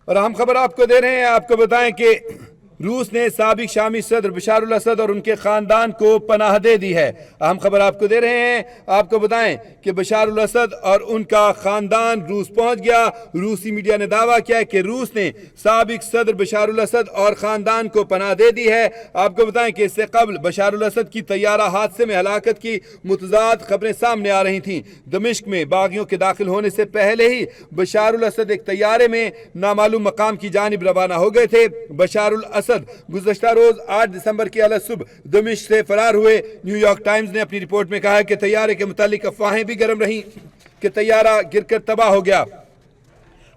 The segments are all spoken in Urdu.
اور اہم خبر آپ کو دے رہے ہیں، آپ کو بتائیں کہ روس نے سابق شامی صدر بشار الاسد اور ان کے خاندان کو پناہ دے دی ہے۔ اہم خبر آپ کو دے رہے ہیں، آپ کو بتائیں کہ بشار الاسد اور ان کا خاندان روس پہنچ گیا۔ روسی میڈیا نے دعویٰ کیا کہ روس نے سابق صدر بشار الاسد اور خاندان کو پناہ دے دی ہے۔ آپ کو بتائیں کہ اس سے قبل بشار الاسد کی طیارہ حادثے میں ہلاکت کی متضاد خبریں سامنے آ رہی تھیں۔ دمشق میں باغیوں کے داخل ہونے سے پہلے ہی بشار الاسد ایک طیارے میں نامعلوم مقام کی جانب روانہ ہو گئے تھے۔ بشار الاسد گزشتہ روز 8 دسمبر کی علیہ صبح دمشق سے فرار ہوئے۔ نیو یارک ٹائمز نے اپنی رپورٹ میں کہا ہے کہ طیارے کے متعلق افواہیں بھی گرم رہیں کہ طیارہ گر کر تباہ ہو گیا۔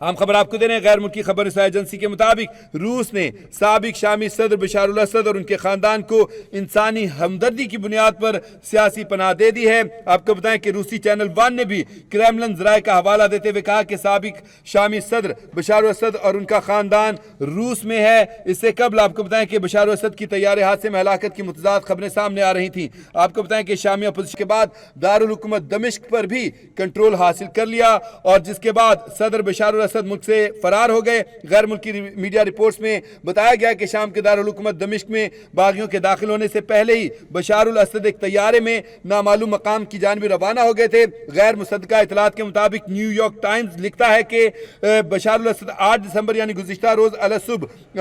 عام خبر آپ کو دے رہے ہیں، غیر ملکی خبر رساں ایجنسی کے مطابق روس نے سابق شامی صدر بشار الاسد اور ان کے خاندان کو انسانی ہمدردی کی بنیاد پر سیاسی پناہ دے دی ہے۔ آپ کو بتائیں کہ روسی چینل 1 نے بھی کریملن ذرائع کا حوالہ دیتے ہوئے کہا کہ سابق شامی صدر بشار الاسد اور ان کا خاندان روس میں ہے۔ اس سے قبل آپ کو بتائیں کہ بشار الاسد کی طیارے حادثے میں ہلاکت کی متضاد خبریں سامنے آ رہی تھیں۔ آپ کو بتائیں کہ شامی اپوزیشن کے بعد دارالحکومت دمشق پر بھی کنٹرول حاصل کر لیا، اور جس کے بعد صدر بشار الاسد ملک سے فرار ہو گئے۔ غیر ملکی میڈیا رپورٹس میں بتایا گیا کہ شام کے دارالحکومت دمشق میں باغیوں کے داخل ہونے سے پہلے ہی بشار الاسد ایک طیارے میں نامعلوم مقام کی جانب روانہ ہو گئے تھے۔ غیر مصدقہ اطلاعات کے مطابق نیو یارک ٹائمز لکھتا ہے کہ بشار الاسد 8 دسمبر یعنی گزشتہ روز علیہ صبح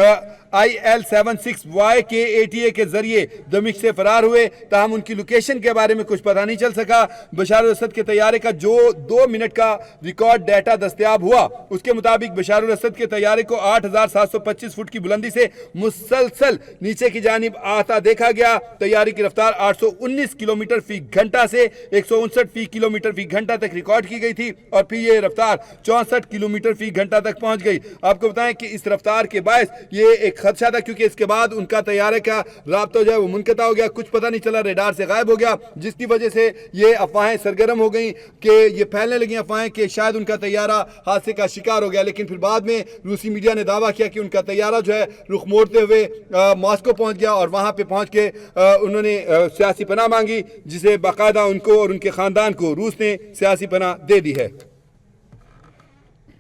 IL-76Y کے ATA کے ذریعے دمشق سے فرار ہوئے، تاہم ان کی لوکیشن کے بارے میں کچھ پتہ نہیں چل سکا۔ بشار الاسد کے طیارے کا جو 2 منٹ کا ریکارڈ ڈیٹا دستیاب ہوا، اس کے مطابق بشار الاسد کے طیارے کو 8725 فٹ کی بلندی سے مسلسل نیچے کی جانب آتا دیکھا گیا۔ طیارے کی رفتار 819 کلومیٹر فی گھنٹہ سے 159 کلومیٹر فی گھنٹہ تک ریکارڈ کی گئی تھی، اور پھر یہ رفتار 64 کلومیٹر فی گھنٹہ تک پہنچ گئی۔ آپ کو بتائیں کہ اس رفتار کے باعث یہ ایک خدشہ تھا، کیونکہ اس کے بعد ان کا طیارے کا رابطہ جو ہے وہ منقطع ہو گیا، کچھ پتہ نہیں چلا، ریڈار سے غائب ہو گیا، جس کی وجہ سے یہ افواہیں سرگرم ہو گئیں کہ یہ پھیلنے لگیں افواہیں کہ شاید ان کا طیارہ حادثے کا شکار ہو گیا۔ لیکن پھر بعد میں روسی میڈیا نے دعویٰ کیا کہ ان کا طیارہ جو ہے رخ موڑتے ہوئے ماسکو پہنچ گیا، اور وہاں پہ پہنچ کے انہوں نے سیاسی پناہ مانگی، جسے باقاعدہ ان کو اور ان کے خاندان کو روس نے سیاسی پناہ دے دی ہے۔